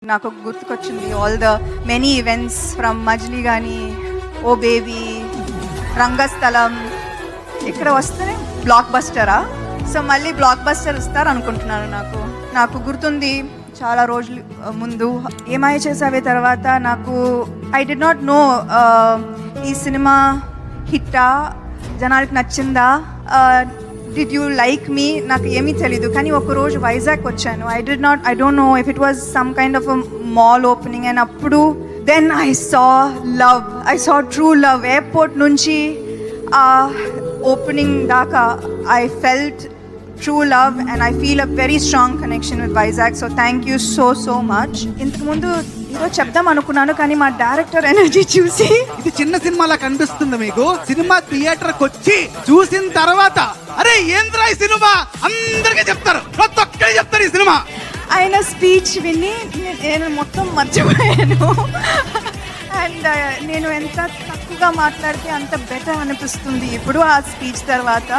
నాకు గుర్తుకొచ్చింది all the many events from Majili కానీ, ఓ బేబీ, రంగస్థలం. ఇక్కడ వస్తే బ్లాక్ బస్టరా, సో మళ్ళీ బ్లాక్ బస్టర్ ఇస్తారు అనుకుంటున్నాను. నాకు గుర్తుంది చాలా రోజులు ముందు ఏమై చేసావే తర్వాత నాకు ఐ డి నాట్ నో ఈ సినిమా హిట్టా, జనానికి నచ్చిందా, డిడ్ యూ లైక్ మీ, నాకు ఏమీ తెలీదు. కానీ ఒకరోజు వైజాగ్ వచ్చాను. I don't know if it was some kind of mall opening, and అప్పుడు then I saw true love. Airport నుంచి ఓపెనింగ్ దాకా I felt true love and I feel a very strong connection with Vizag, so thank you so much. ఇంతకు ముందు ఏదో చెప్దాం అనుకున్నాను కానీ మా డైరెక్టర్ ఎనర్జీ చూసి ఇది చిన్న సినిమాలా కనిపిస్తుంది మీకు. సినిమా థియేటర్కి వచ్చి చూసిన తర్వాత అరే ఏంద్రా ఈ సినిమా అందరికీ చెప్తారు, ప్రతి ఒక్కరికి చెప్తారు ఈ సినిమా. ఆయన స్పీచ్ విని నేను మొత్తం మర్చిపోయాను. అండ్ నేను ఎంత తక్కువగా మాట్లాడితే అంత బెటర్ అనిపిస్తుంది ఇప్పుడు ఆ స్పీచ్ తర్వాత.